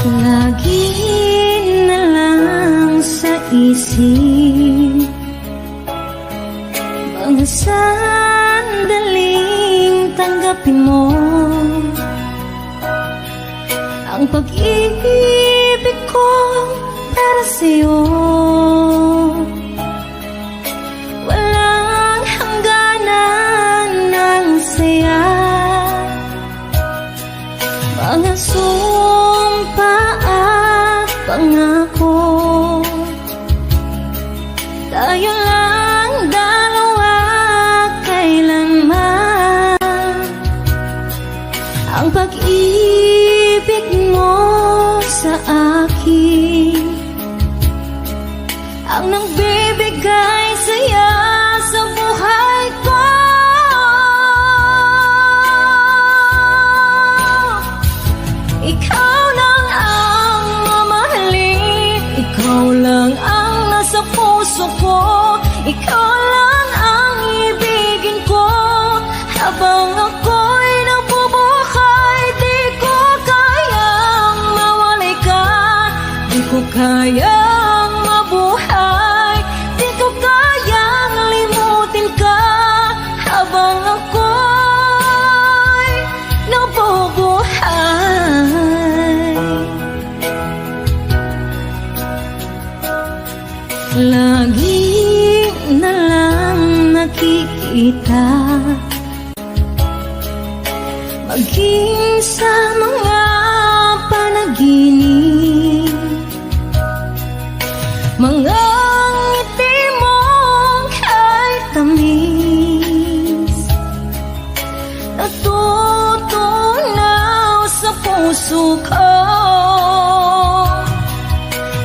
Lagi na lang sa isip mga sandaling tanggapin mo ang pag-ibig ko para sa'yo. Walang hangganan ng saya, mga sumpa at pangako. Tayo lang dalawa kailanman. Ang pag-ibig mo sa akin ang nagbibigay saya sa buhay ko. Ikaw lang ang mamahalin, ikaw lang ang nasa puso ko, ikaw lang ang ibigin ko. Habang ako'y nabubuhay, di ko kayang mawalay ka, di ko kayang mabuhay, di ko kayang limutin ka. Habang ako'y nabubuhay, lagi na lang nakikita, maging sa mga panaginip, mga ngiti mong kahit tamis, natutunaw sa puso ko.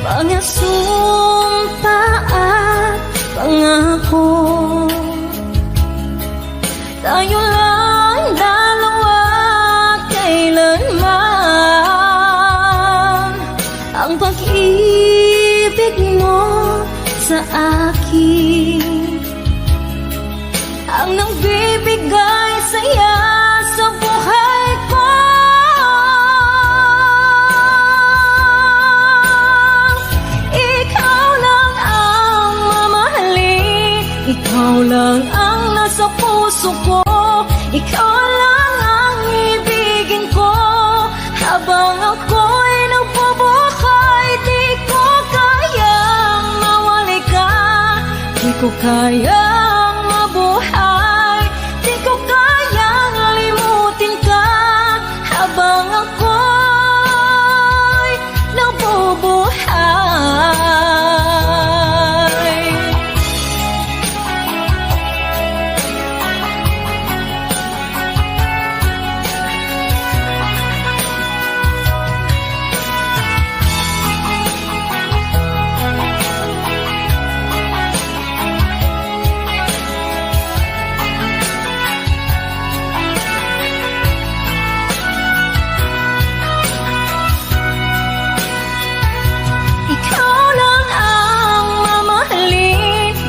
Mga sumpa at pangako, tayo lang dalawa kailanman. Ang pag-ibig mo sa akin ang nagbibigay saya sa buhay ko. Ikaw lang ang mamahalin, ikaw lang ang nasa puso ko, ikaw lang ang ibigin ko. Habang ako'y nagbubuhay, di ko kayang mawalay ka, di ko kayang mabuhay, di ko kayang limutin ka. Habang ako'y nabubuhay,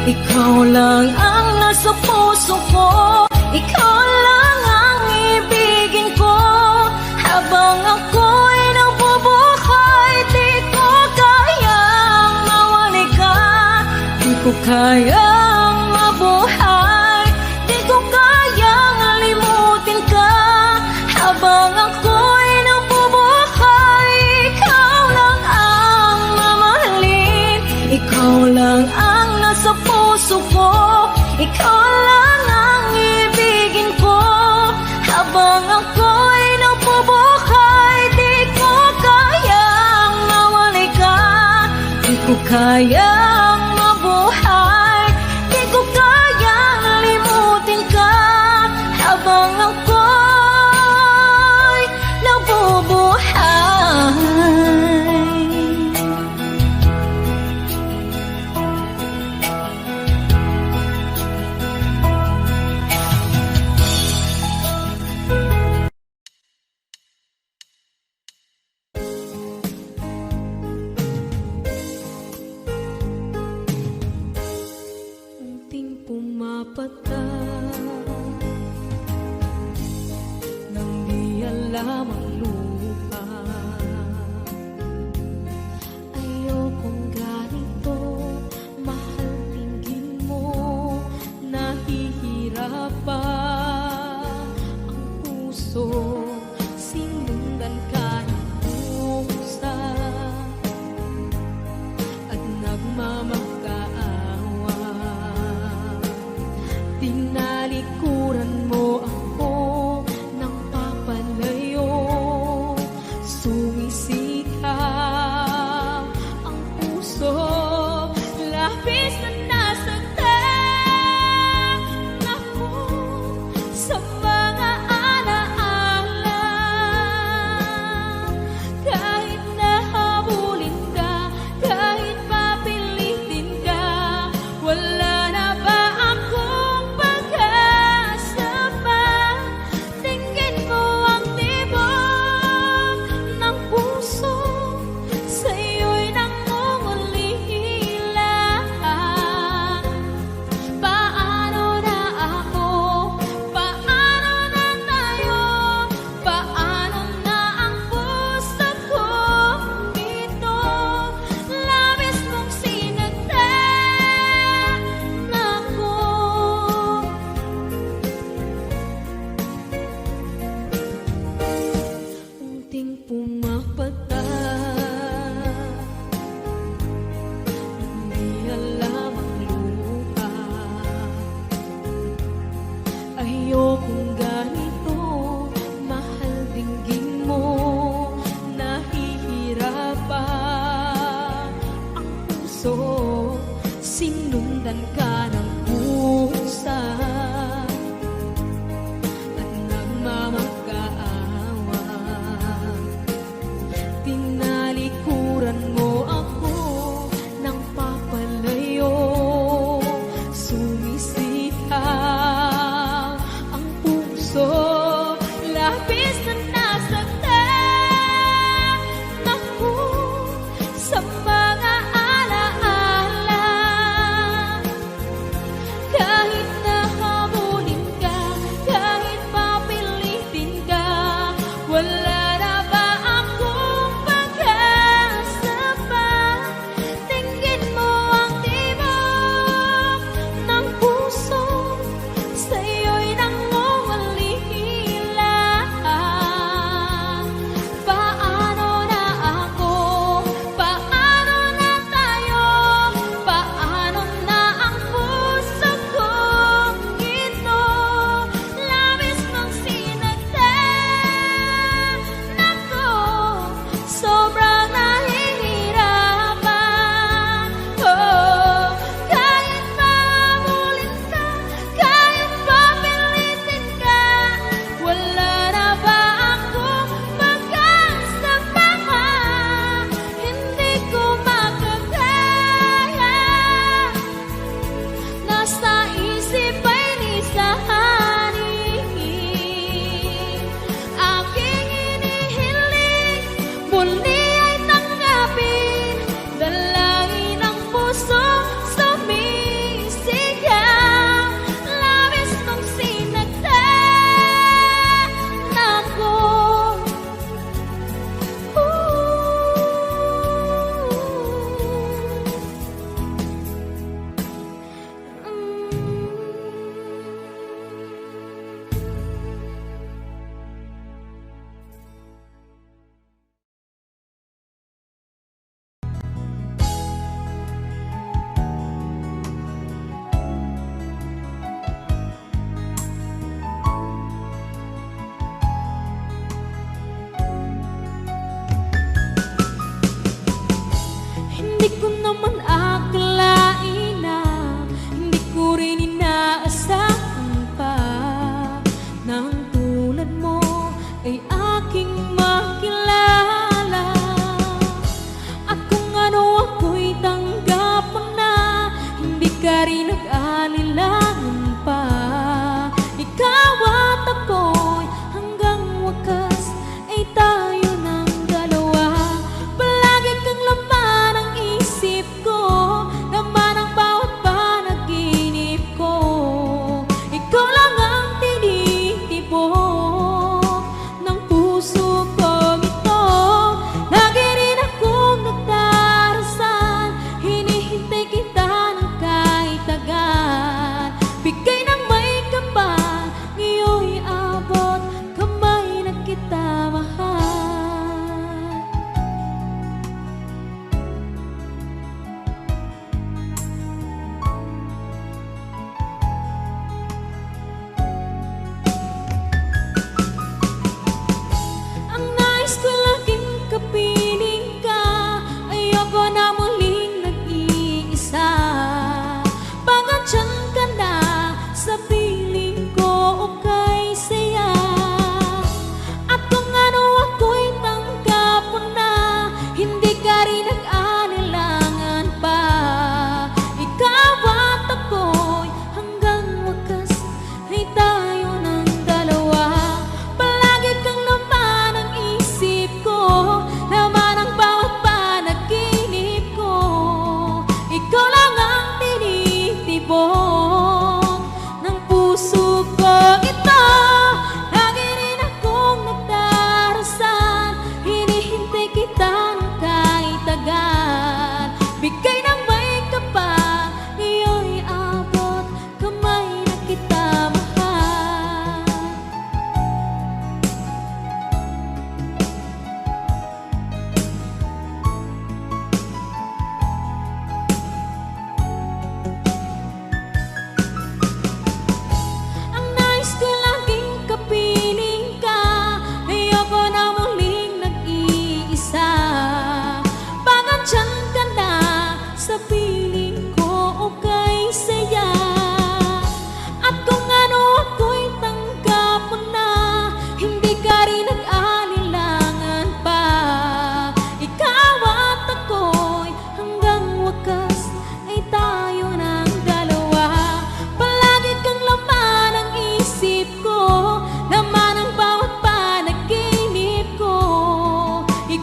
ikaw lang ang nasa puso ko, ikaw lang ang ibigin ko. Habang ako'y nabubuhay, di ko kayang mawalay ka, di ko kayang mabuhay, di ko kayang limutin ka. Habang ako'y nabubuhay, ikaw lang ang mamahalin, ikaw lang ang nasa puso ko, ikaw lang ang ibigin ko. Habang ako'y nabubuhay, di ko kayang mawalay ka, di ko kayang mabuhay, di ko kayang limutin ka. Habang ako'y nabubuhay,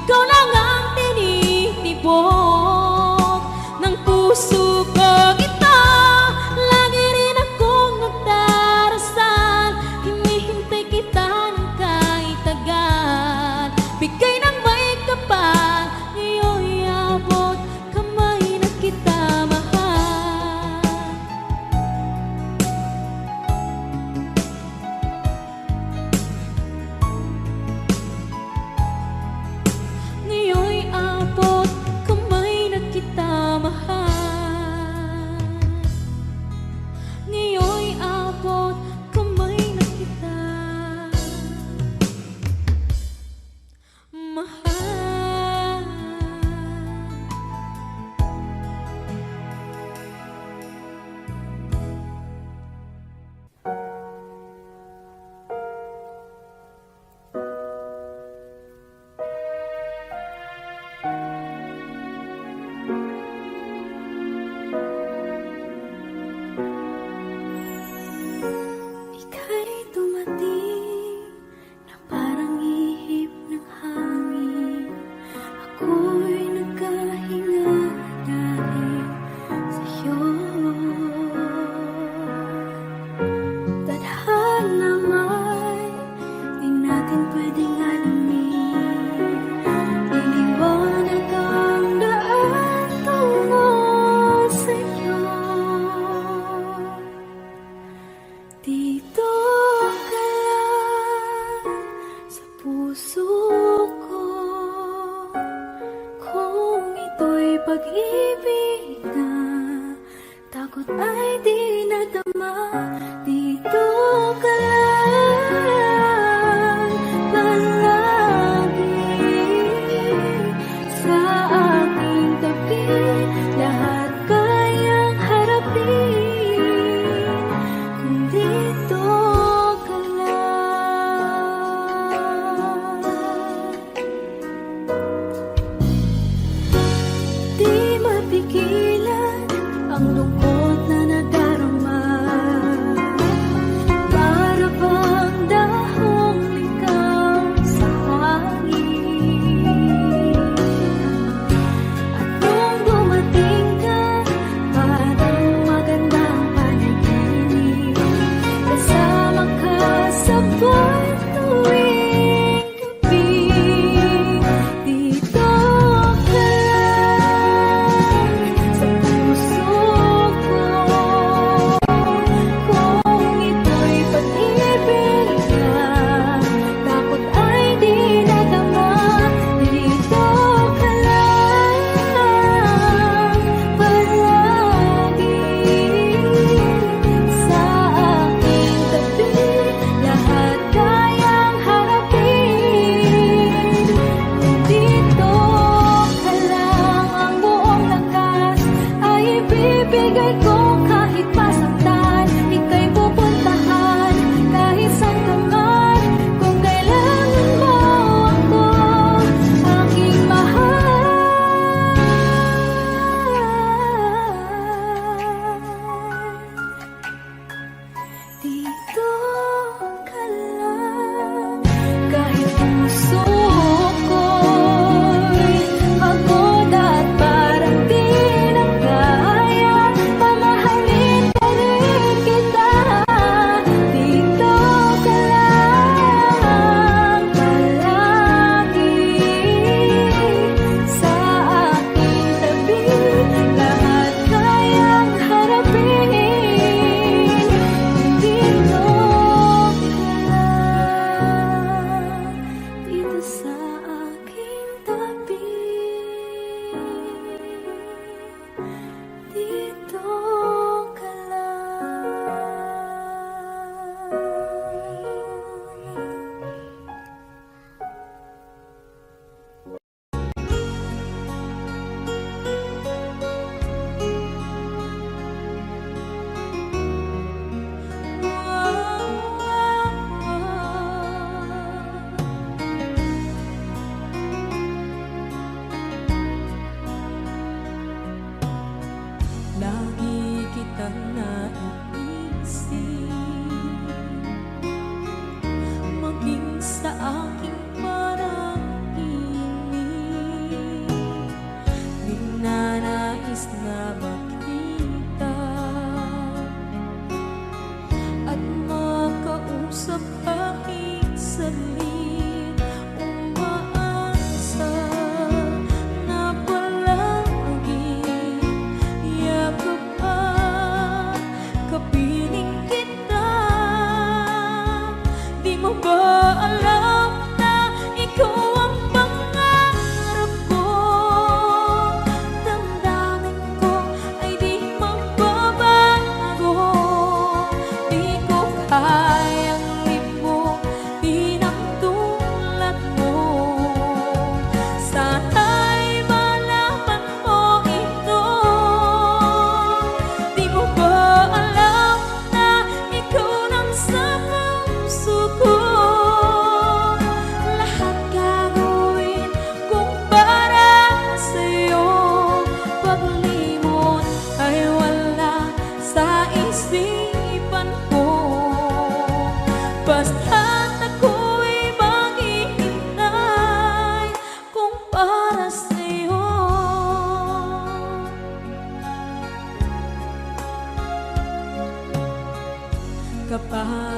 ikaw lang ang tinitibok ng puso ko. Ito, lagi rin akong nagdarasal, hinihintay kita ng kahit tagal. Bigay ng may kapal, ngayon'y abot kamay na kita mahal. Ngayon'y abot kamay na kita mahal. Ngayon'y abot kamay na kita mahal. Ika'y dumating na parang ihip ng hangin. Ako'y nagkahinga dahil sa'yo. Tadhana may di natin pwedeng alamin. Iliwanag ang daan tungo sa'yo. Dito ka lang sa puso ko, kung ito'y pag-ibig na takot ay di nadama. Dito ka lang palagi sa aking tabi, lahat kayang harapin kung dito ka lang. Di mapigilan ang lungkot na nadarama.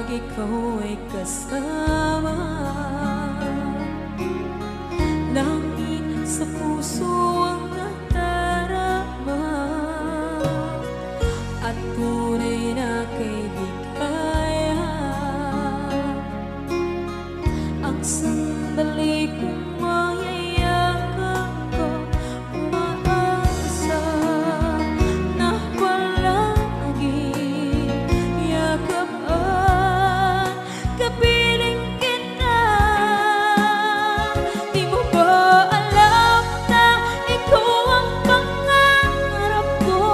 pag ikaw ay kasama. Langit sa puso ang nadarama, at tunay na kaibigan. Ang sandali kong mayayakap ko, umaasa na palaging yakapan, kapiling kita. Di mo ba alam na ikaw ang pangarap ko?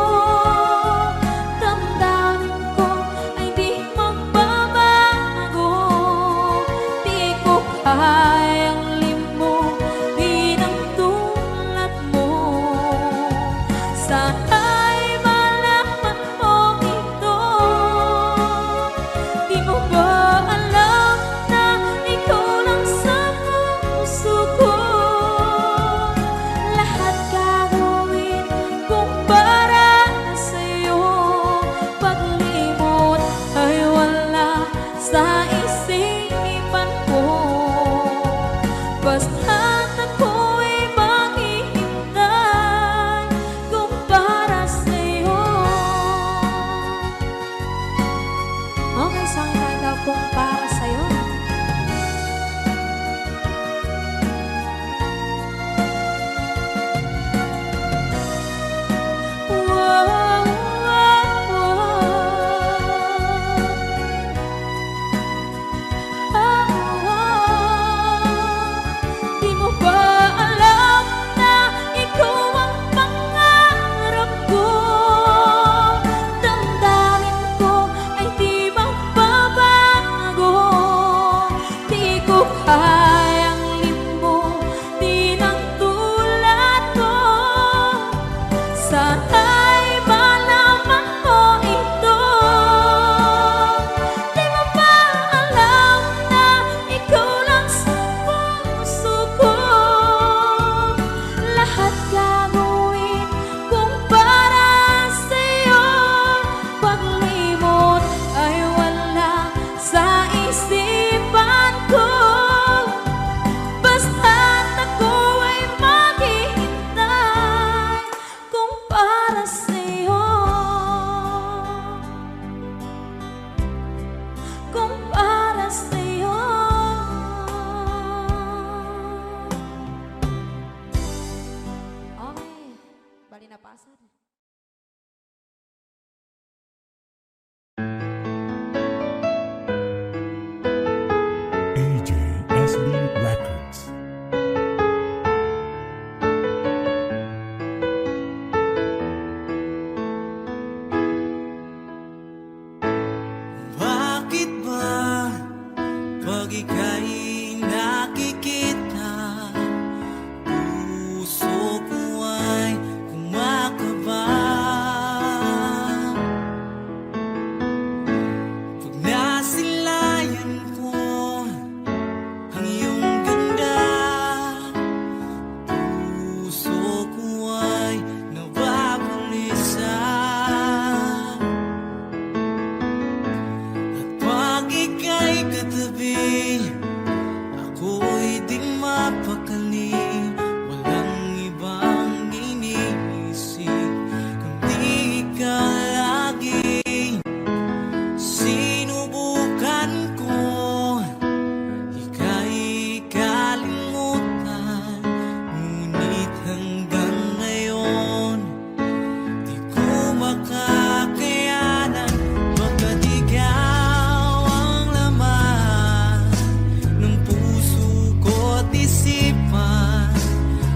Damdamin ko ay di magbabago. Di ko kayang limutin ang tulad mo. Sana'y malaman mo ito. Di mo ba alam na ikaw lang sa puso ko? Lahat gagawin kung para sa'yo. Paglimot ay wala sa isipan ko. Basta't ako'y maghihintay kung para sa'yo. Okay, sa akin tayo daw kung para sa'yo. Wow, wow, Di mo ba alam na ikaw ang pangarap ko? Damdamin ko ay di magbabago. Di ko kayang limutin ang tulad ko. Sana'y malaman mo ito. Di mo ba alam na ikaw lang sa puso ko? Lahat gagawin kung para sa'yo. Paglimot ay wala sa isipan ko. Basta't ako ay maghihintay kung para sa'yo. Kung para sa'yo. Okay, bali na pasad. AJSB Records. Bakit ba pag ika'y nakikita, puso ko ay kumakaba? Pag nasilayan ko ang iyong ganda, puso ko ay nababalisa. At pag ika'y katabi, ako'y di mapakali. Walang ibang iniisip kundi ikaw lagi. Sinubukan ko ika'y kalimutan, ngunit hanggang ngayon di ko makakayanan. Pagkat ikaw ang laman ng puso ko't isipan,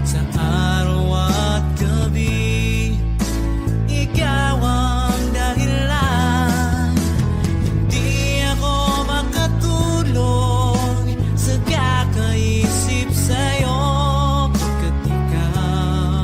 sa araw at gabi ikaw ang dahilan. Hindi ako makatulog sa kakaisip sa'yo, pagkat ikaw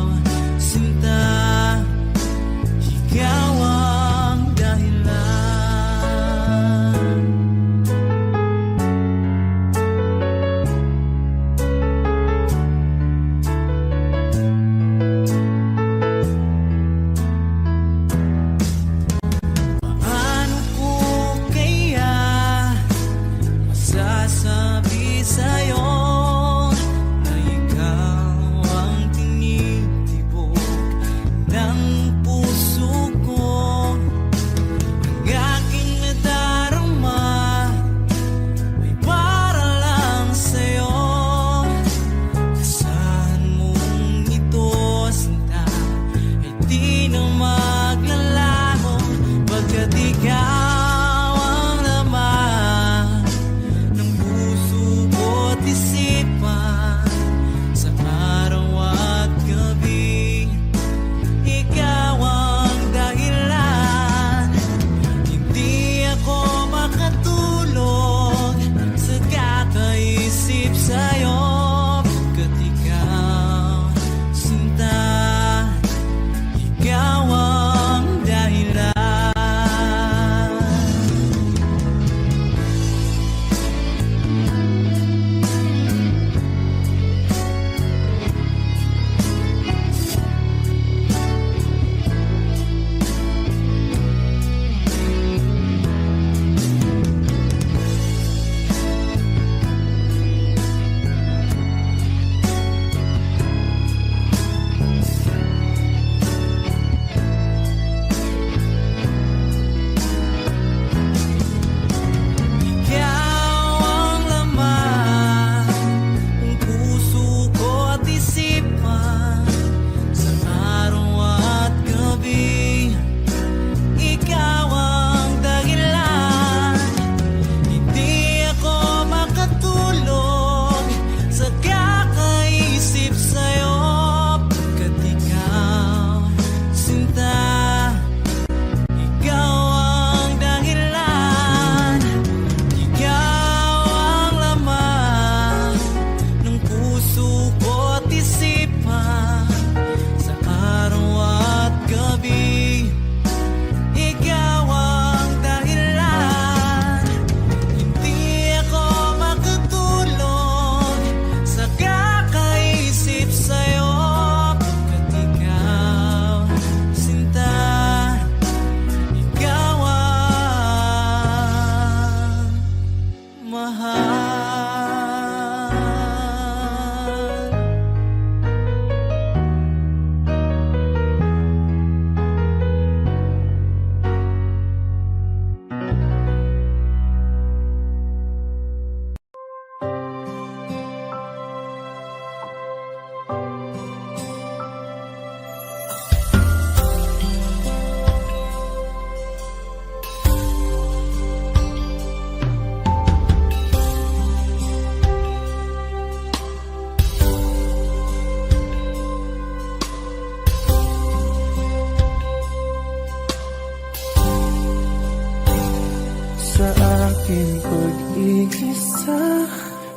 nag-iisa,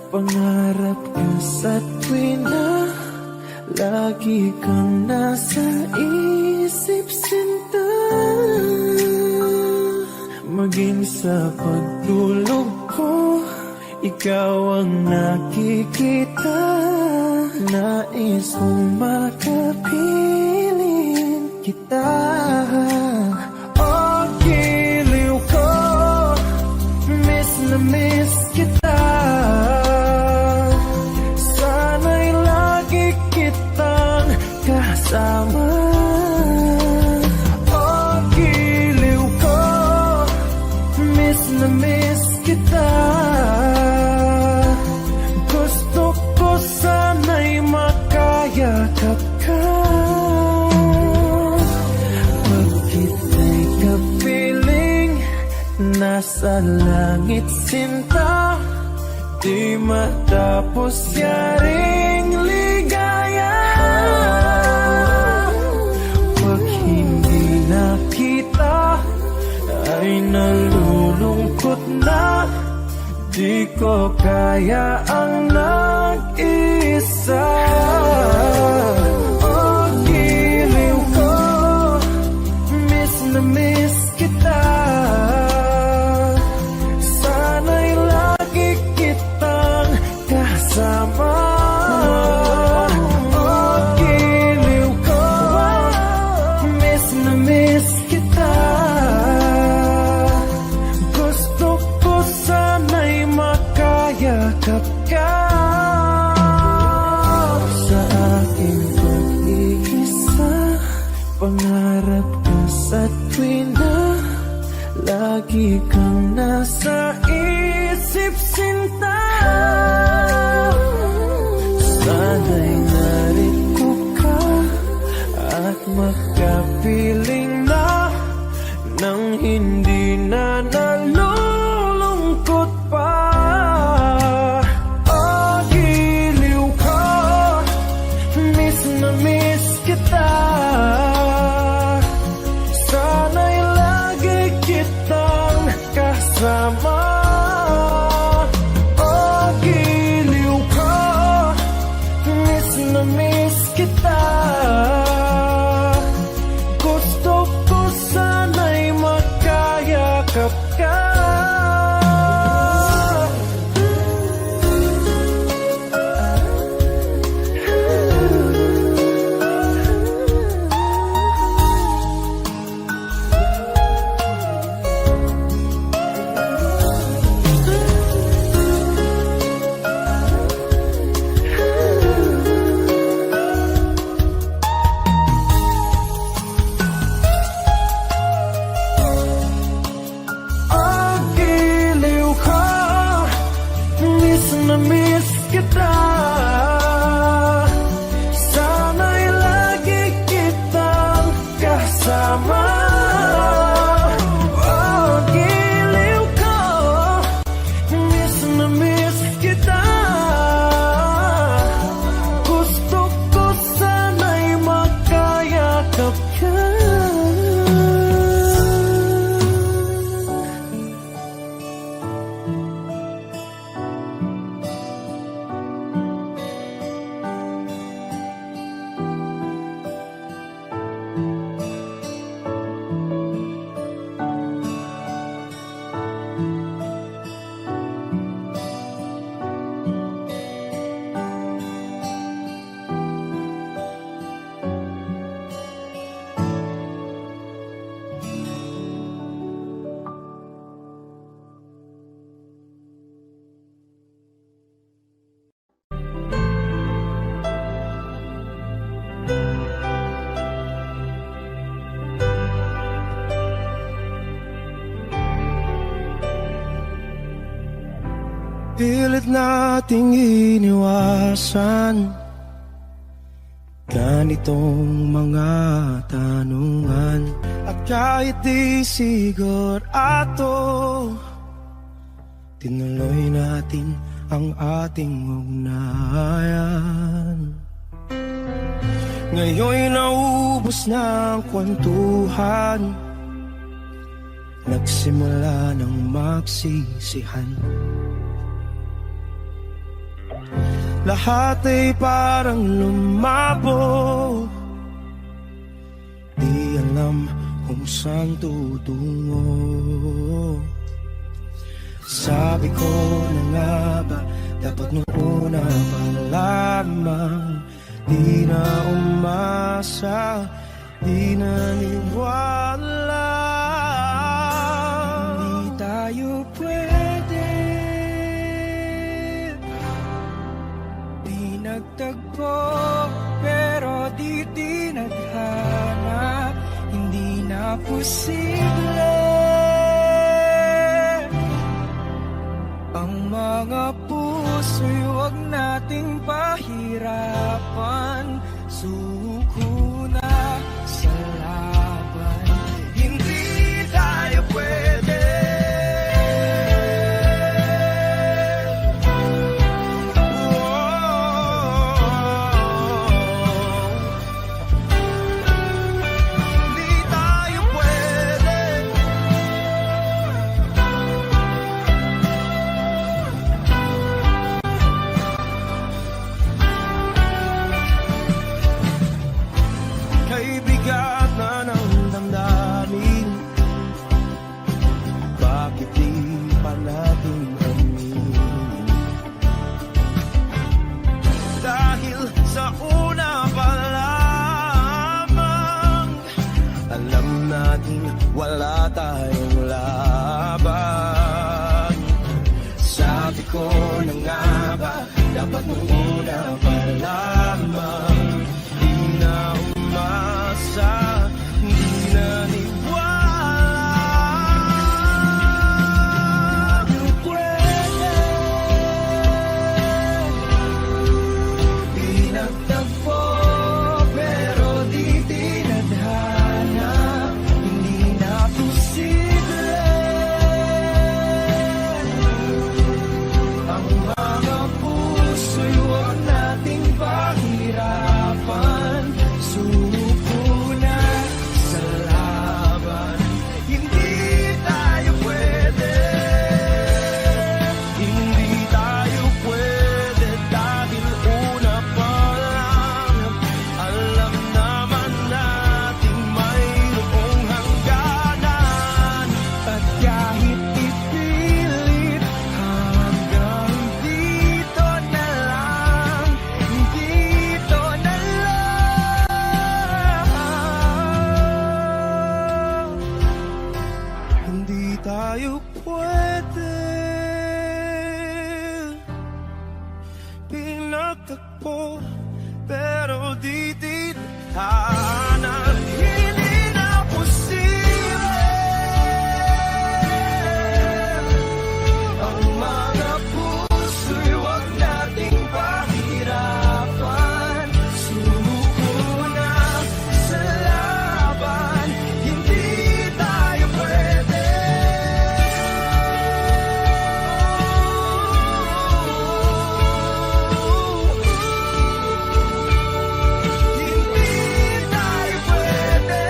pangarap ka sa tuwina, lagi kang nasa isip, sinta. Maging sa pagtulog ko, ikaw ang nakikita. Nais kong makapiling kita. Oh, giliw ko, miss na miss kita. Sana'y lagi kitang kasama. Oh, giliw ko, miss na miss kita. Gusto ko sana'y makayakap ka. Pag kita'y kapiling, nasa langit sinta, di matapos yaring ligaya. Pag hindi nakita, ay nalulungkot na. Di ko kaya ang nag-isa. Oh, giliw ko, miss na miss kita. Sana'y lagi kitang kasama. Oh, giliw ko, miss na miss kita. Gusto ko sana'y makayakap ka. Sa aking pag-iisa, pangarap ka sa tuwina, lagi kang nasa isip, sinta. Sana'y narito ka at makapiling na nang hindi na nalulungkot pa. Oh, giliw ko, miss na miss kita. Sana'y lagi kitang kasama. Oh, giliw ko, miss na miss kita. Gusto ko sana'y makayakap ka. Oh, giliw ko, miss na miss kita. Sana'y lagi kitang kasama. Oh, giliw ko, miss na miss kita. Gusto ko sana'y makayakap ka. Pilit nating iniwasan ganitong mga tanungan. At kahit di sigurado, tinuloy natin ang ating ugnayan. Ngayon'y naubos na ang kwentuhan, nagsimula ng magsisihan. lahat ay parang lumabo. Di alam kung saan tutungo. Sabi ko na nga ba, dapat nung una pa lamang. Di na umasa, di naniwala. Hindi tayo pwede, di nagtagpo, pero di naghanap. Hindi na posible ang mga puso'y huwag nating pahirapan. Suko na sa laban, hindi tayo pwede. Hindi tayo pwede. Kay bigat na ng damdamin, bakit di pa natin aminin? Dahil sa una pa lamang, alam natin wala tayong laban. Sabi ko na nga ba, dapat nung una pa lamang. Di na umasa, di naniwala. Di pwede, di nagtagpo, pero di tinadhana. Hindi na posible ang mga puso'y huwag nating pahirapan. Suko na sa laban, hindi tayo pwede. Hindi tayo pwede dahil una pa lang, alam naman natin mayroong hangganan. At kahit ipilit, hanggang dito na lang, dito na lang. Hindi tayo pwede. Pinagtagpo, pero di tinadhana. Hindi na posible ang mga puso'y huwag nating pahirapan. Suko na sa laban, hindi tayo pwede. Hindi tayo pwede.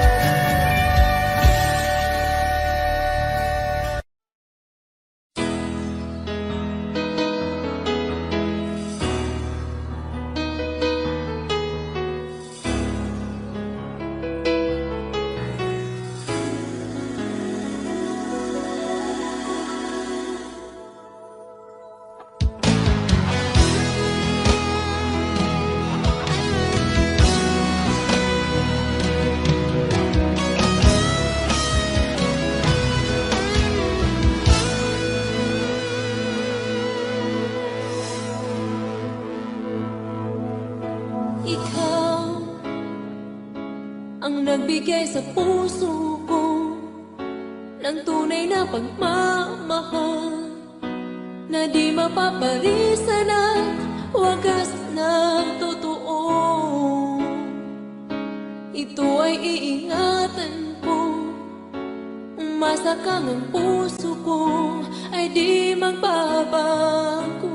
Ikaw ang nagbigay sa puso ko ng tunay na pagmamahal na di mapapalisan at wagas na totoo. Ito ay iingatan ko, umasa kang ang puso ko ay di magbabago.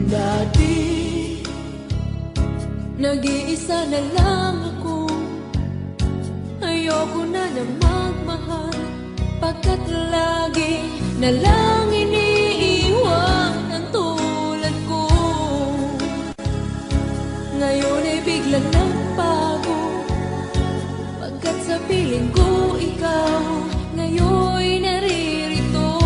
Dati nag-iisa na lang ako, ayoko na magmahal, pagkat lagi na lang iniiwan ang tulad. Ngayon ay biglang nagbago, pagkat sa piling ko ikaw ngayon'y naririto.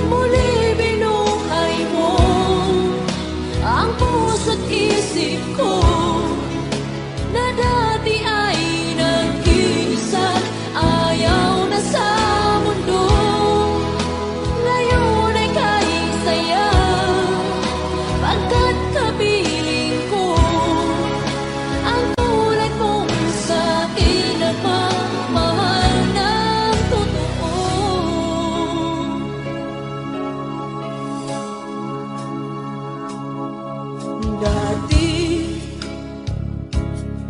Muli binuhay mo ang puso't isip ko, na dati ay nag-iisa, ayaw na sa mundo. Ngayon ay kahit saya, pagkat kapiling ko ang tulad mong sa'kin nagmamahal ng totoo. Dati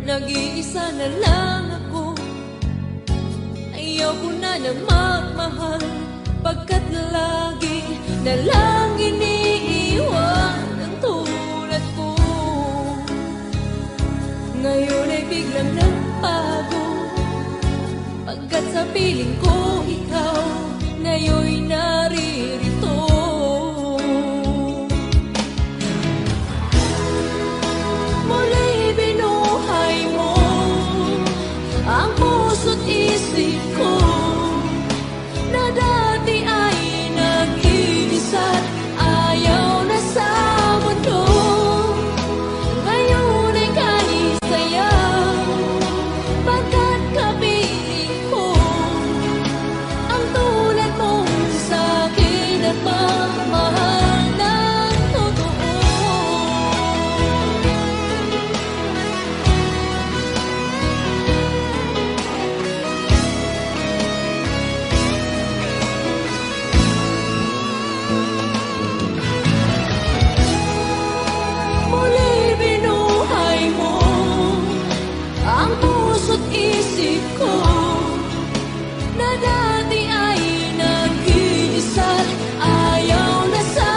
nag-iisa na lang ako, ayaw ko na magmahal, pagkat lagi na lang iniiwan ang tulad ko. Ngayon ay biglang nagbago, pagkat sa piling ko ikaw ngayon'y naririto. Muli binuhay mo ang puso't isip ko, na dati ay nag-iisa, ayaw na sa mundo. Ngayon ay kahit saya, pagkat kapiling ko ang tulad mong sa'kin at mamahal ng totoo. Muli binuhay mo ang puso't isip ko, na dati ay nag-iisa, ayaw na sa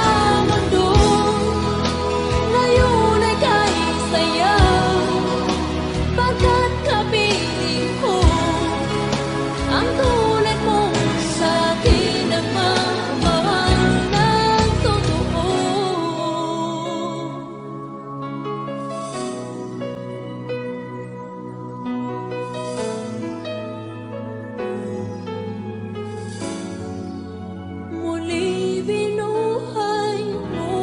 mundo. Ngayon ay kahit saya, pagkat kapiling ko ang tulad mong sa'kin nagmamahal ng totoo. Muli binuhay mo.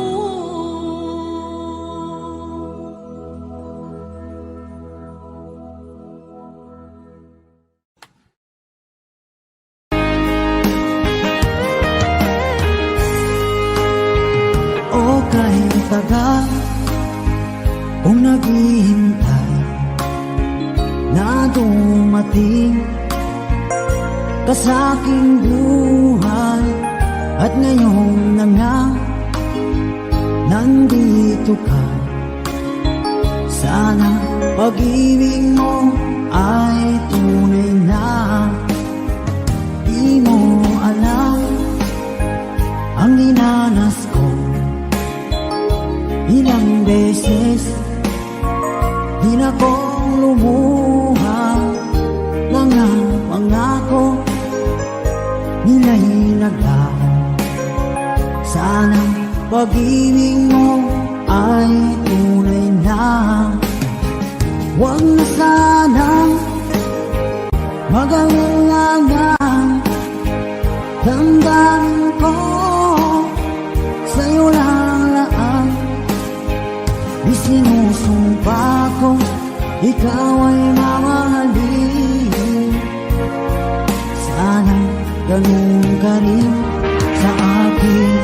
O kahit tagal kung naghihintay na dumating ka sa aking buhay, at ngayon na nga nandito ka. Sana pag-ibig mo ay tunay na. Di mo alam ang dinanas ko, ilang beses din akong lumuha, mga pangako nila'y naglaho. Sana pag-ibig mo ay tunay na. Huwag na sanang mag-alangan, damdamin ko sa'yo lang laan. Isinusumpa ko ikaw ay mamahalin. Sana ganun ka rin sa akin.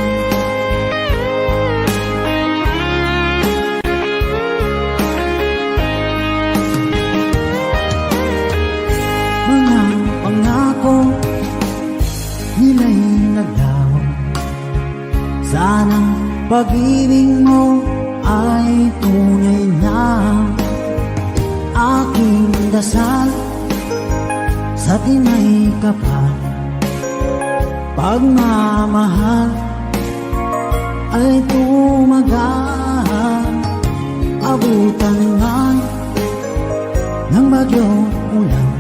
Mga pangako nila'y naglaho. Sana pag-ibig mo ay tunay na. Aking dasal sa tinay kapal, pagmamahal ay tumagal. Abutan man ng bagyong ulan,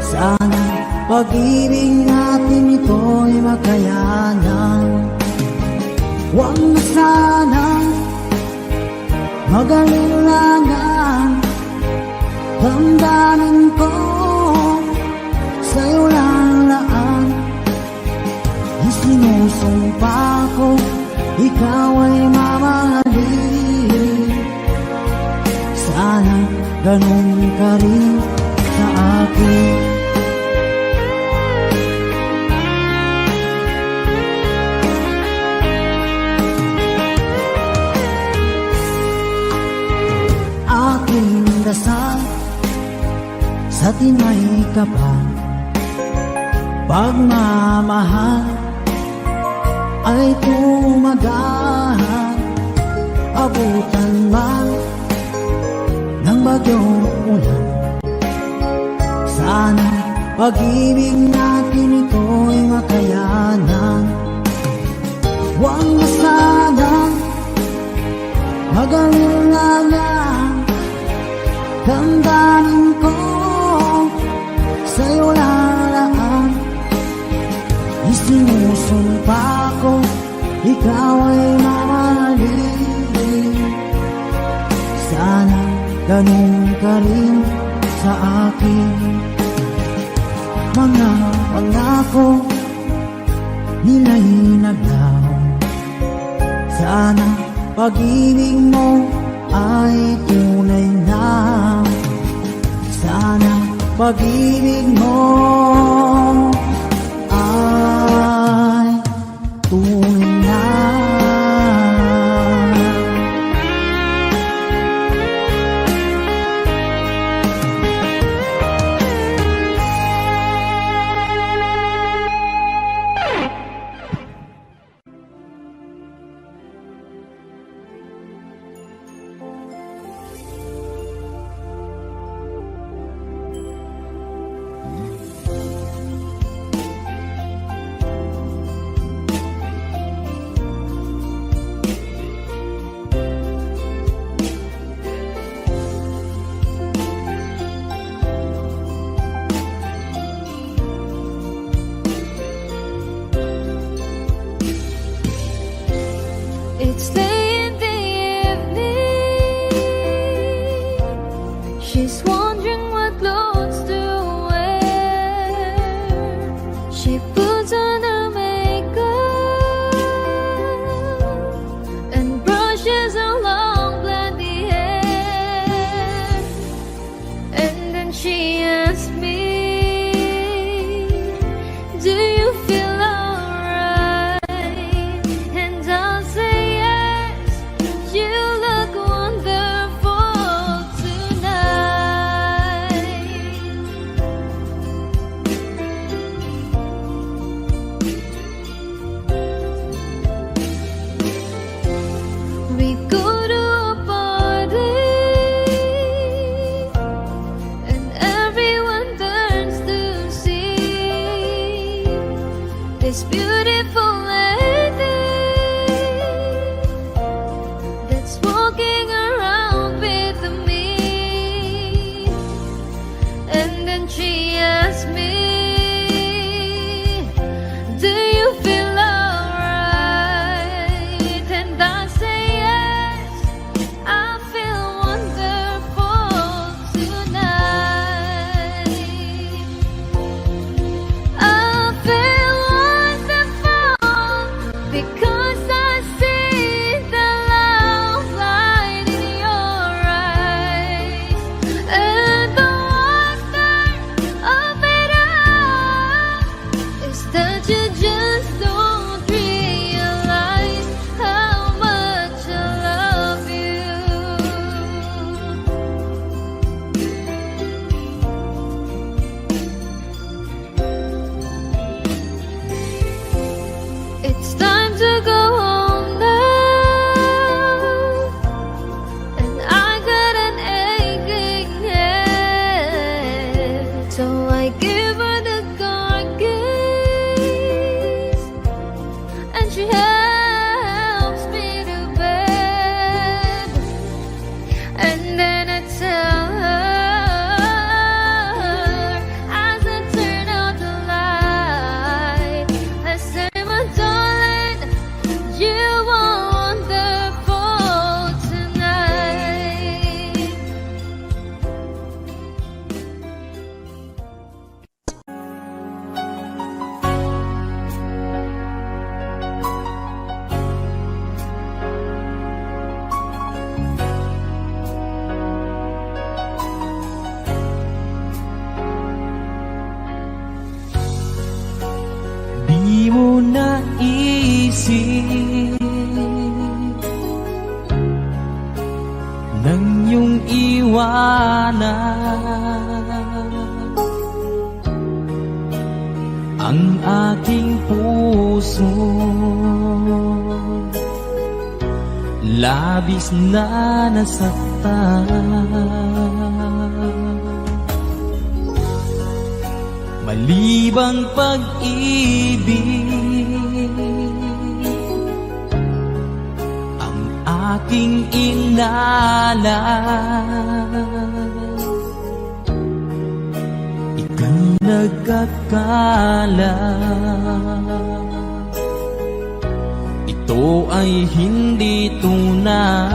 sana pag-ibig natin ito'y makayanan. Huwag na sanang mag-alilangan. Damdamin ko sa'yo lalaan. Isinusumpa ko, ikaw ay mamahalin. Sana ganun ka rin sa akin. Aking dasal sa tinay ka pa, pagmamahal ay tumagahan. Abutan man ng bagyong ulan, sana pag-ibig natin ito'y makayanan. Huwag na sanang mag-alilangan. Damdamin ko sa'yo lalaan. Isinusumpa ko, ikaw ay mamahalin. Sana ganun ka rin sa akin. Mga pangako nila'y naglaho. Sana pag-ibig mo ay tunay na. Sana pag-ibig mo ay tunay na. It's late in the evening. She's wondering what clothes to wear. She puts on her makeup and brushes her long blonde hair. And then she asks me, do you feel alright? And I'll say yes, maliwanag ang aking puso. Labis na nasaktan, malibang pag-ibig ang aking inalan. Ika'y nagkakala, ito ay hindi tunay.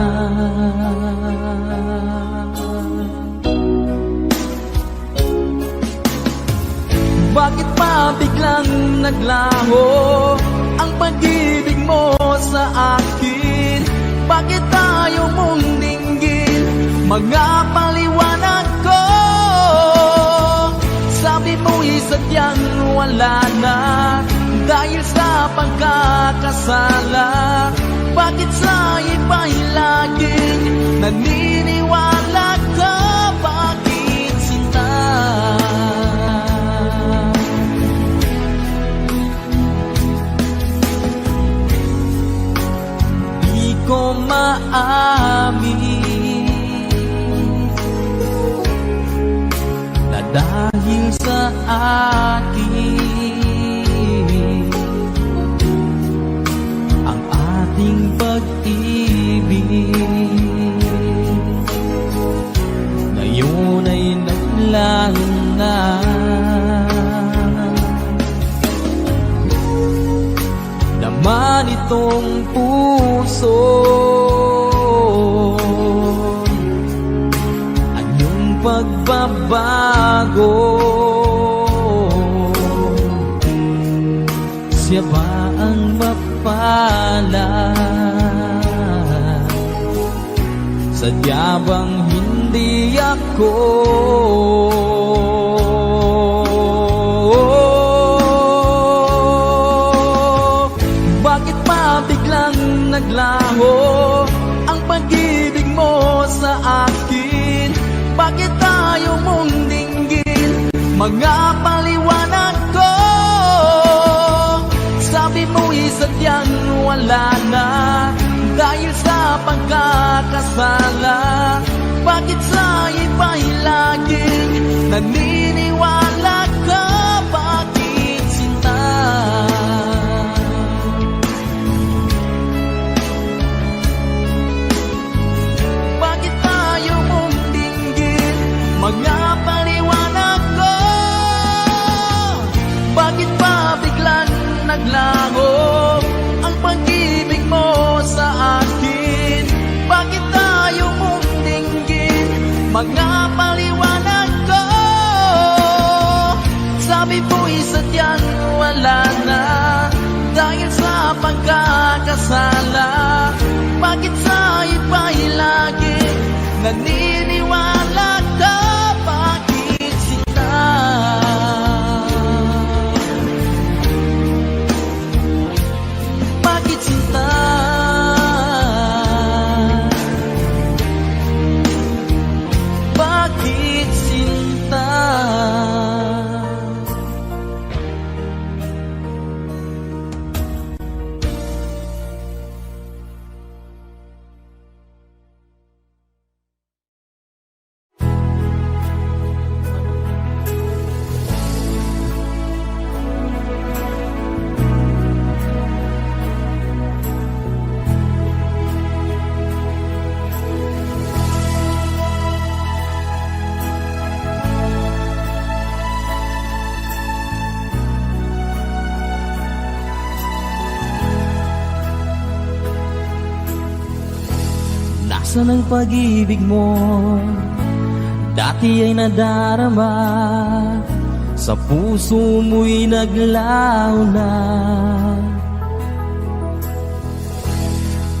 Bakit pa biglang naglaho ang pag-ibig mo sa akin? Bakit tayo mong dinggin mga paliwanag ko? Sabi mo'y sadyang wala na dahil sa pagkakasala. Bakit sa iba'y laging naniniwala ka? Bakit sinta? Di ko maamin na dahil sa akin ang ating pag-ibig ngayon ay naglaho na. Naman itong puso anyong pagbabago. Siya ba ang mapalad? Sadya bang hindi ako? Bakit pa biglang naglaho ang pag-ibig mo sa akin? Bakit tayo mong dinggin mga paliwanag ko? Sabi mo'y sadyang wala na dahil sa pagkakasala. Bakit sa iba'y laging naniniwala ka? Bakit sinta? Bakit tayo mong dinggin mga paliwanag ko? Bakit pa biglang naglaho ang pag-ibig mo sa akin? Bakit tayo mong dinggin mga paliwanag ko? Sabi mo'y sadyang wala na dahil sa pagkakasala. Bakit sa iba'y lagi naniniwala ka? Bakit sinta? Bakit sinta? Bakit sinta? Nasaan ang pag-ibig mo? Dati ay nadarama, sa puso mo'y naglaho na.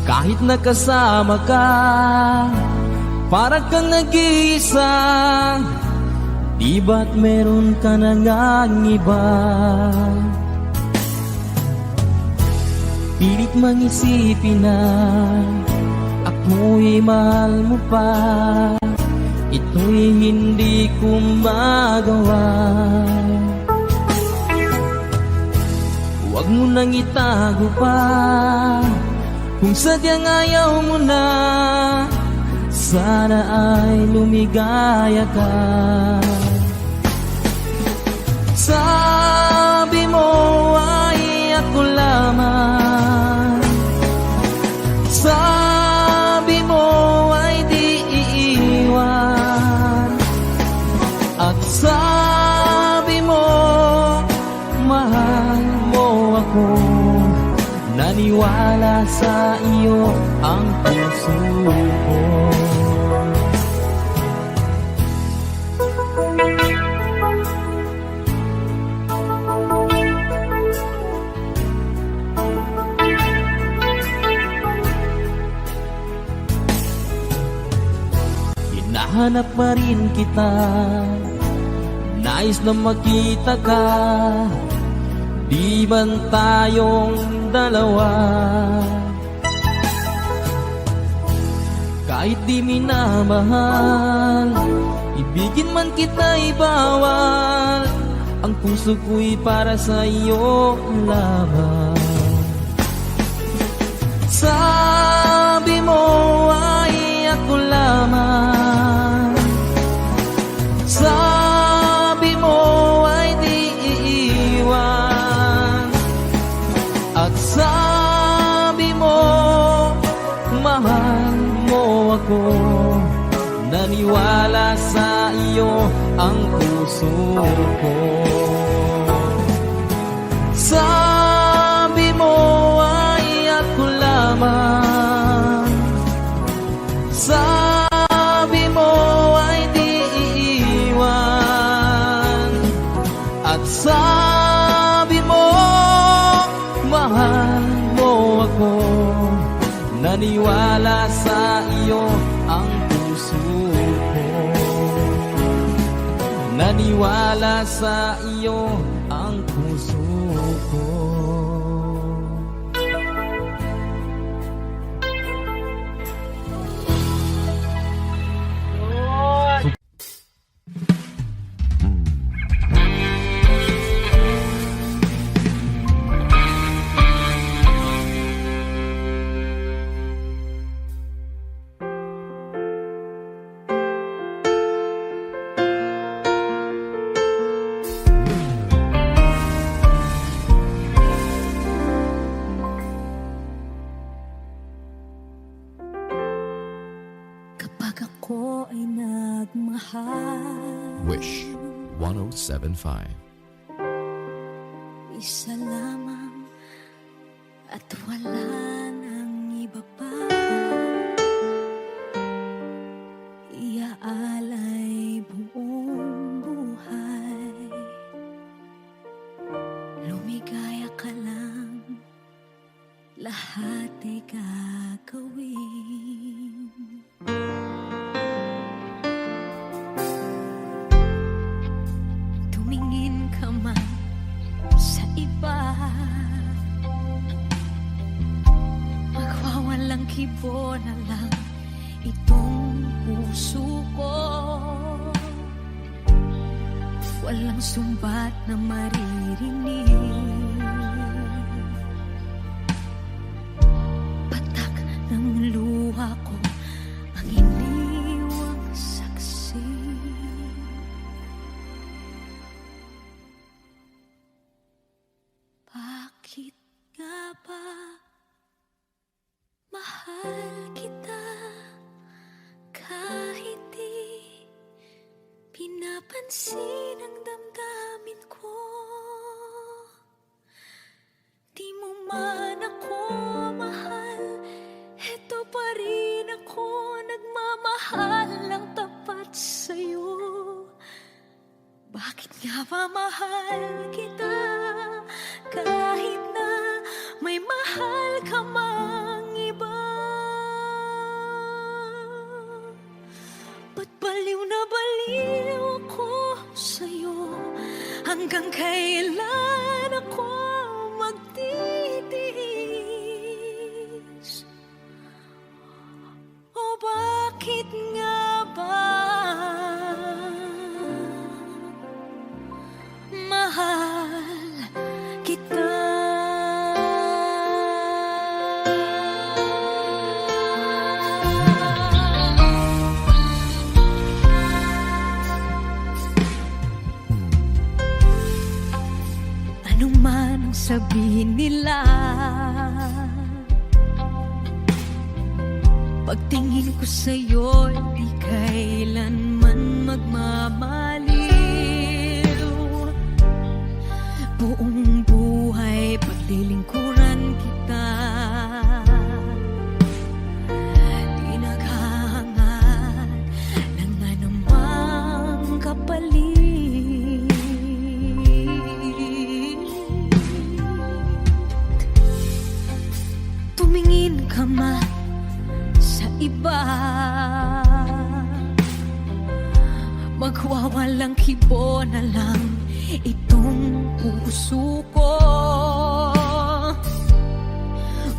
Kahit nakasama ka, para kang nag-iisa. Di ba't meron ka na ngang iba? Pilit mang isipin na ako'y mahal mo pa. ito'y hindi ko magawa. Huwag mo nang itago pa, kung sadyang ayaw mo na, sana ay lumigaya ka. Sabi mo ay ako lamang, sabi mo ay di iiwan, at sabi mo mahal mo ako. Naniwala sa iyo ang puso ko. Hinahanap pa rin kita, nais na makita ka, di ban tayong dalawa? Kahit di minamahal, ibigin man kita'y bawal, ang puso ko'y para sa iyo lamang. Sabi mo ay ako lamang, sabi mo ay di iiwan, at sabi mo mahal mo ako. Naniwala sa iyo ang puso ko. Sabi mo ay ako lamang, sabi mo ay di iiwan, at sabi mo mahal mo ako. Naniwala sa iyo ang puso ko. Naniwala sa iyo ang puso ko. Kapag ako ay nagmahal, Wish 1075. isa lamang at wala nang iba pa. Iaalay buong buhay, lumigaya ka lang, lahat ay gagawin. Tumingin ka man sa iba, magwawalang kibo na lang itong puso ko. Walang sumbat na maririnig, patak ng luha ko ang iniwang saksi. Bakit nga ba mahal kita kahit di pinapansin ang damdamin ko? Di mo man ako mahal, eto pa rin ako nagmamahal ng tapat sa'yo. Bakit nga ba mahal kita kahit na may mahal ka mang iba? Ba't baliw na baliw ako sa'yo? Hanggang kailan ako magtitiis? O bakit nga ba sabihin nila. Pagtingin ko sa'yo, di kailanman magmamaliw. Buong buhay paglilingkuran kita, di naghahangad ng anumang kapalit. Tumingin ka man sa iba, magwawalang kibo na lang itong puso ko.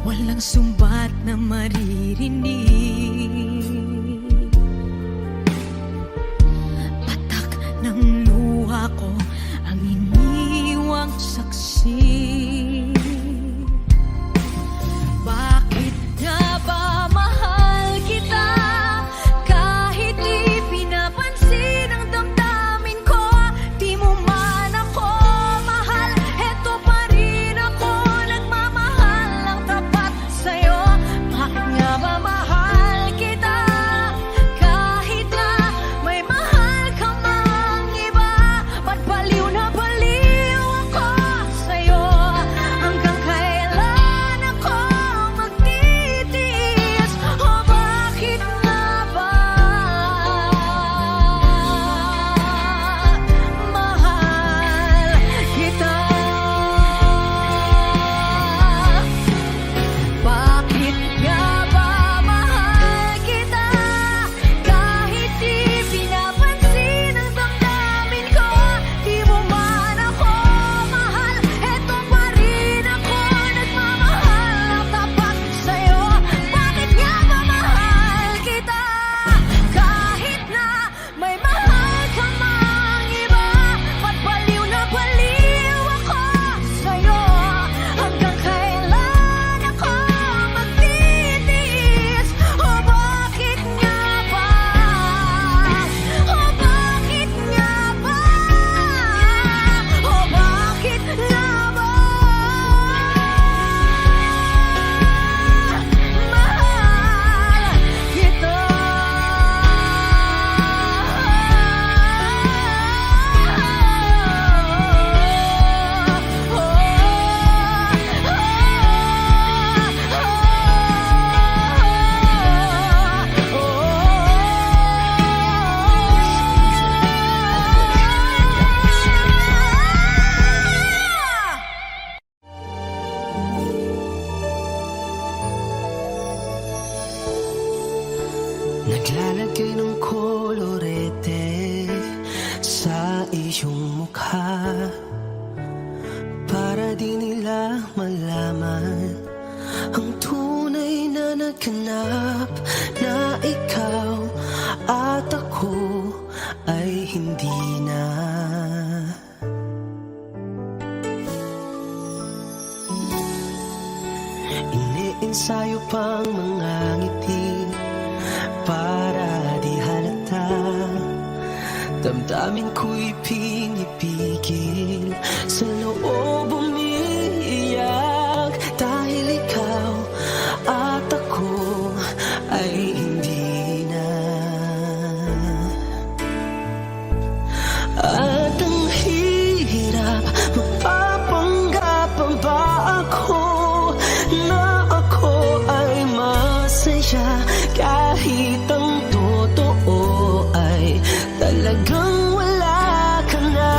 Walang sumbat na maririnig, patak ng luha ko ang iniwang saksi. Bakit nga ba mahal kita kahit di pinapansin ang damdamin ko? Di mo man ako mahal, eto pa rin ako nagmamahal ng tapat sa'yo. Bakit nga ba mahal kita kahit na may mahal ka mang iba? Ba't baliw na baliw ako sa'yo? Hanggang kailan ako magtitiis? O bakit nga ba mahal kita? Bakit nga ba mahal kita kahit di pinapansin ang damdamin ko? Di mo man ako mahal, eto pa rin ako nagmamahal ng tapat sa'yo. Bakit nga ba mahal kita kahit na may mahal ka mang iba? Ba't baliw na baliw ako sa'yo? Hanggang kailan ako magtitiis? O bakit nga ba? O bakit nga ba? O bakit nga ba? Mahal kita. Naglalagay ng kolorete sa iyong mukha para di nila malaman ang tunay na naganap, na ikaw at ako ay hindi na. Iniensayo pang mga ngiti para di halata, damdamin ko'y pinipigil, sa loob umiiyak, dahil ikaw at ako ay hindi na. At ang hirap, magpapanggap pa ba ako na ako ay masaya kahit ang totoo ay talagang wala ka na?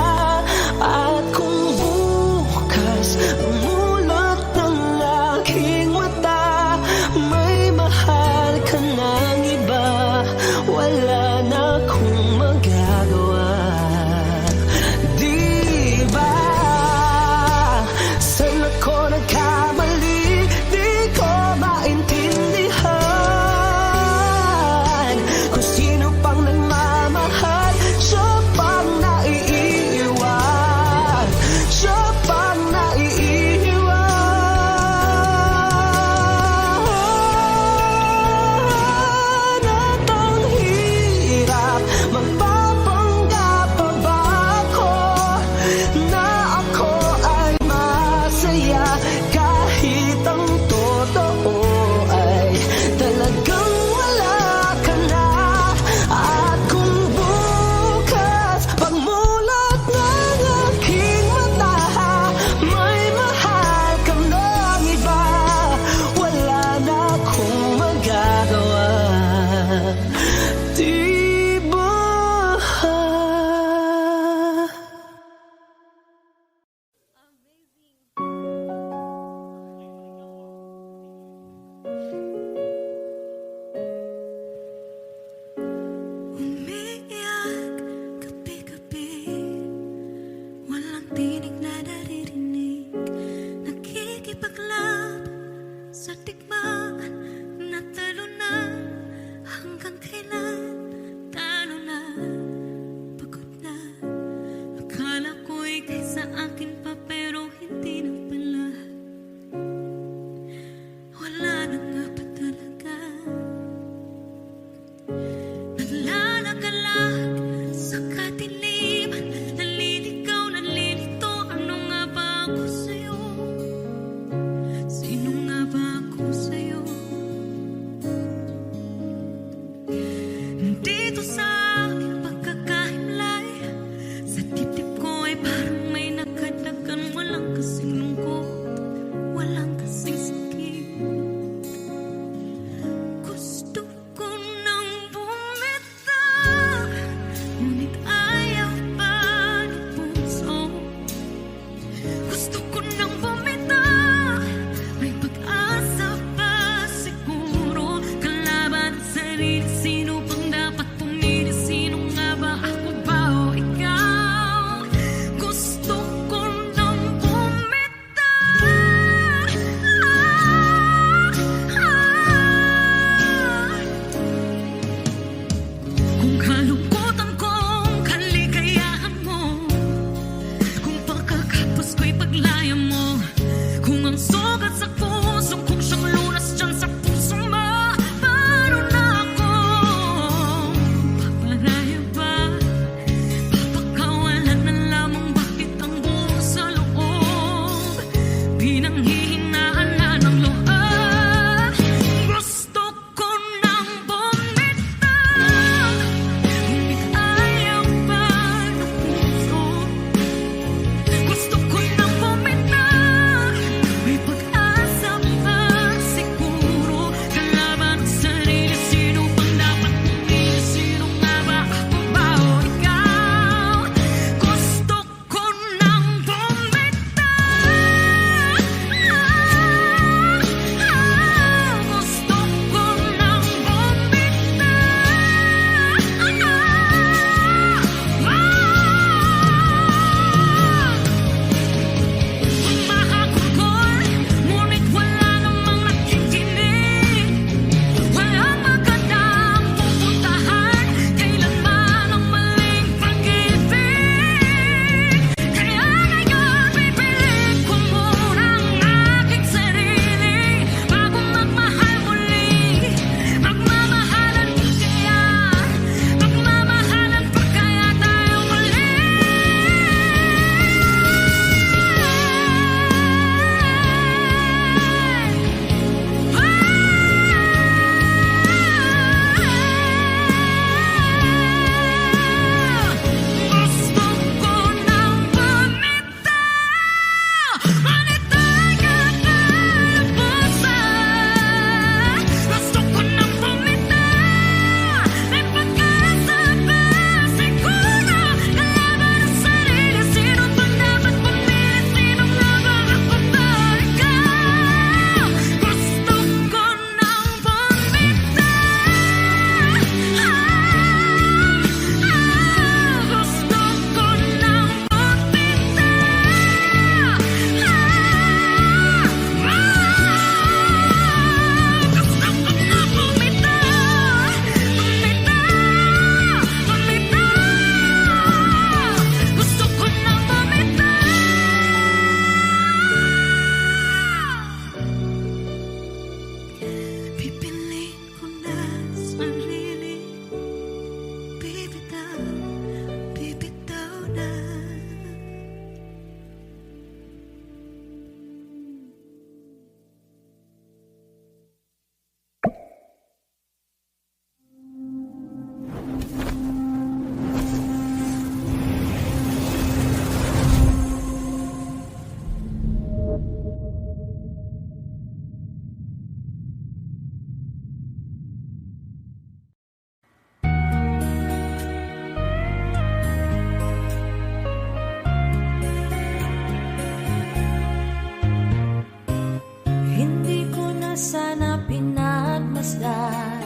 pinagmasdan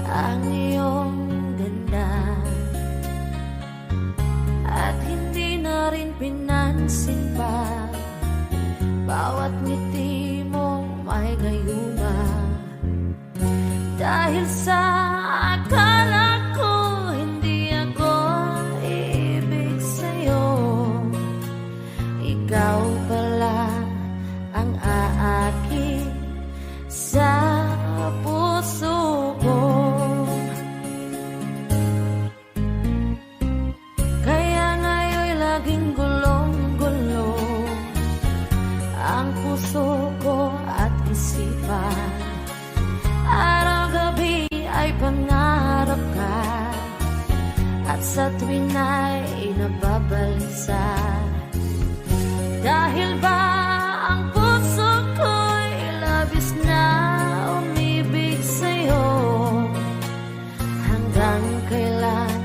ang iyong ganda, at hindi na rin pinansin pa bawat ngiti mong may gayuma. Dahil sa akala ko hindi ako ibig sa'yo, ikaw pala ang aakit sa puso ko. Kaya ngayon'y laging gulong-gulo ang puso ko at isipan. Araw-gabi ay pangarap ka, at sa tuwin ay nababalisa. Dahil ba ang puso ko'y labis na umibig sa'yo? Hanggang kailan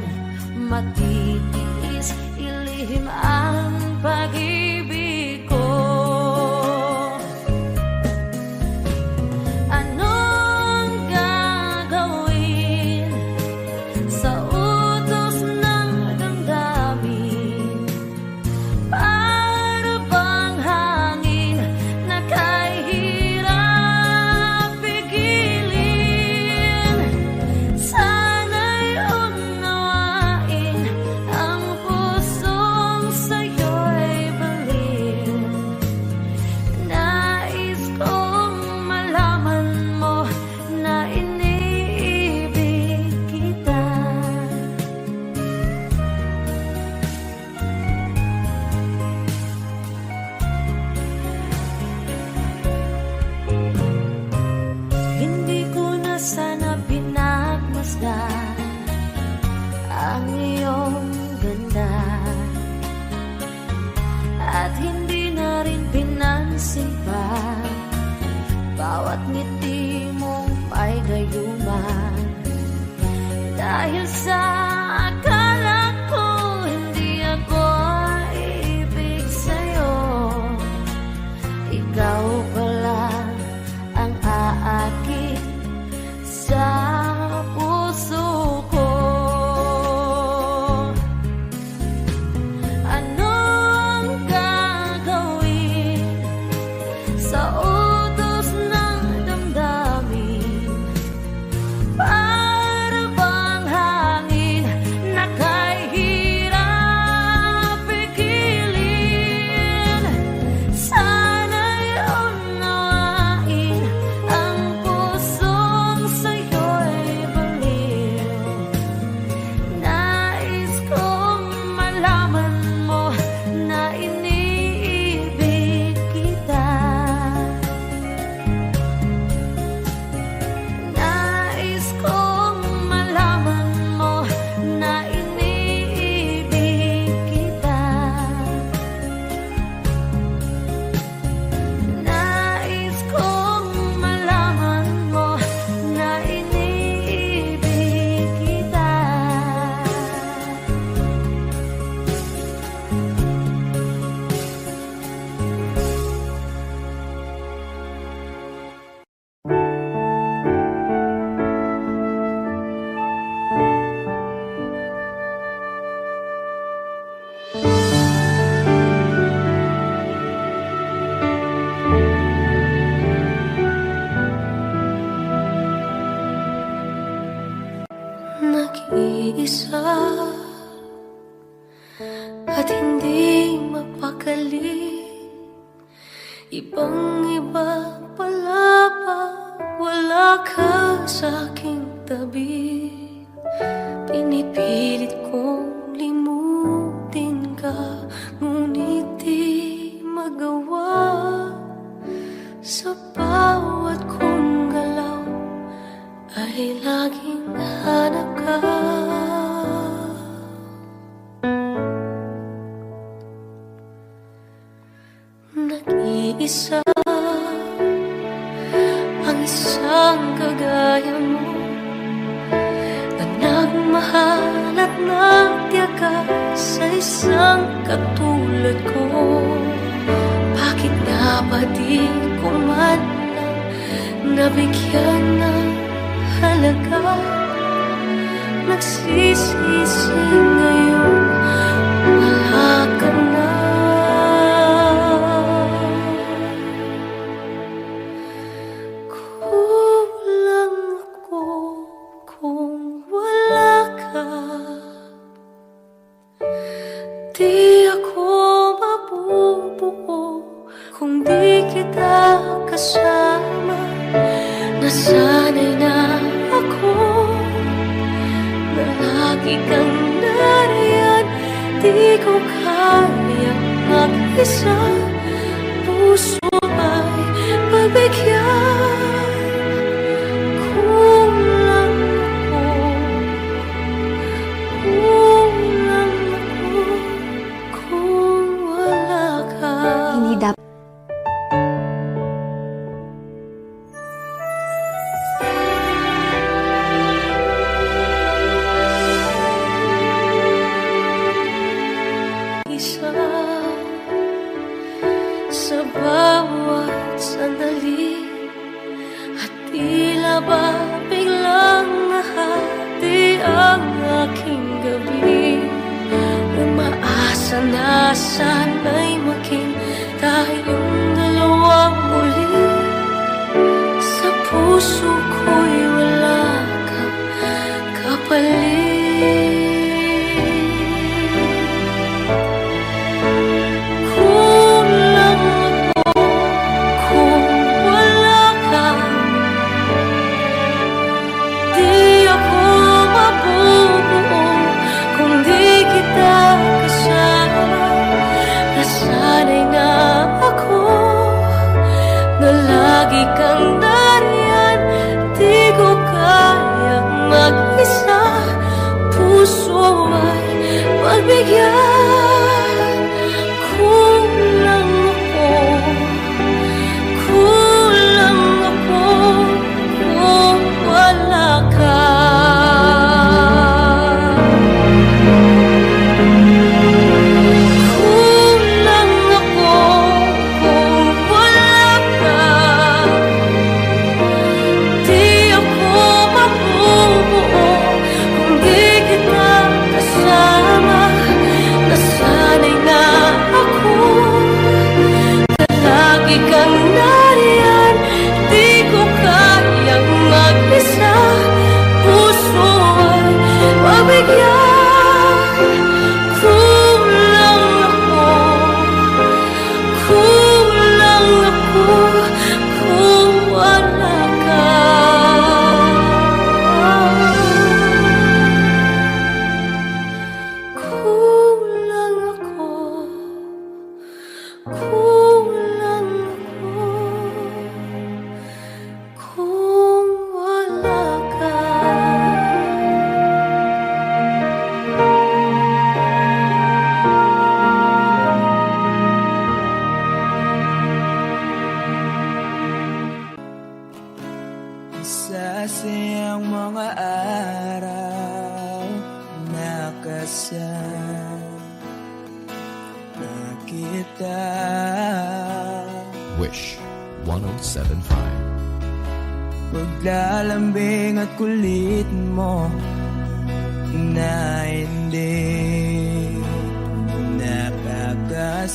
matitiis ilihim ang pag-ibig ko? Anong gagawin sa utos ng damdamin? Para bang hangin na kahirap pigilin? Sana'y unawain ang pusong sa'yo'y baliw. Nais kong malaman mo na iniibig kita. Hindi ko na sana pinagmasdan ang iyong ganda, at hindi na rin pinansin pa bawat ngiti mong may gayuma. Dahil sa akala ko hindi ako ibig sa'yo, ikaw pala ang aakit sa puso ko. Anong gagawin sa utos ng damdamin? Para bang hangin na kahirap pigilin? Sana'y unawain ang pusong sa'yo'y baliw. Nais kong malaman mo na iniibig kita. Nais kong malaman mo na iniibig kita. Nais kong malaman mo na iniibig kita. Nag-iisa at hindi mapakali, ibang-iba pala pag wala ka sa aking tabi. Pinipilit kong limutin ka, ngunit di magawa. Sa bawat kong galaw ay laging hanap ka. Nag-iisa ang isang kagaya mo, na nagmahal at nagtiyaga sa isang katulad ko. Bakit nga ba di ko man lang nabigyan ng halaga. Nagsisisi ngayon, wala ka na. Kulang ako kung wala ka. Di ako mabubuo kung di kita kasama. Nasanay na ako na lagi kang nariyan. Di ko kaya mag-isa. Puso ay pagbigyan. Kulang ako, kulang ako kung wala ka. Hindi dapat isa sa bawat sandali, at tila ba biglang nahati ang aking gabi. Umaasa na sana'y maging tayong dalawang muli. Sa puso ko'y wala kang kapalit. Kulang ako kung wala ka. Di ako mabubuo kung di kita kasama. Nasanay na ako na lagi kang nariyan. Di ko kayang mag-isa. Puso ay pagbigyan. Kulang ako, kulang ako kung wala ka. Kulang ako kung wala ka. Di ako mabubuo kung di kita kasama. Nasanay na ako na lagi kang nariyan. Di ko kayang mag-isa. Puso ay pagbigyan. Kulang ako, kulang ako kung wala ka. Kulang ako, kulang ako kung wala ka. Sasayang mga araw na kasama kita. Wish 1075. Paglalambing at kulit mo na hindi nakakasawa.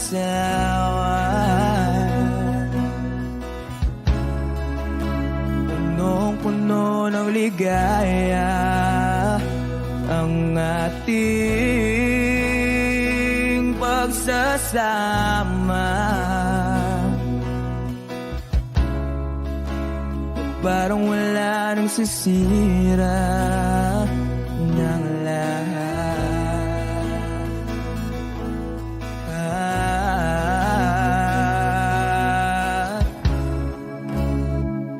Punong-puno ng ligaya ang ating pagsasama. Parang wala nang sisira ng lahat.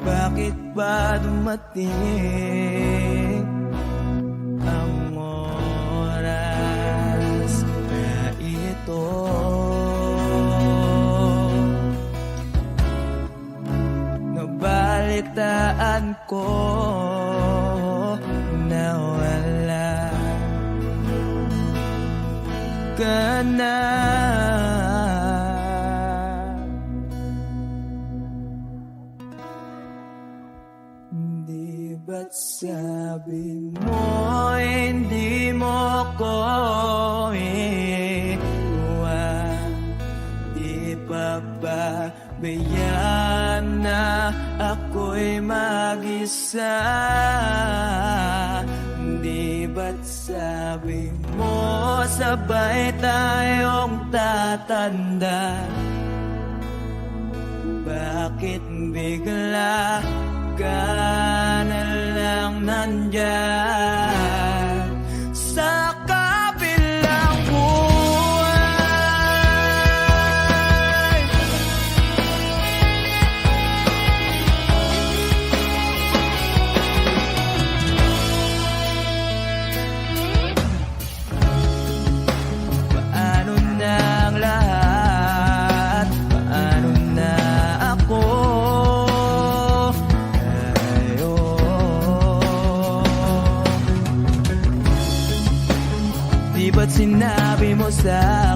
Bakit ba dumating ang oras na ito? Nabalitaan ko na wala ka na. Di ba't sabi mo hindi mo ko iwan? Di pa ba bayaan na ako'y mag-isa? Di ba't sabi mo sabay tayong tatanda? Bakit bigla ka na lang nandyan sa kabilang buhay? Paano na ang lahat? Paano na ako? Di ba't sinabi mo sa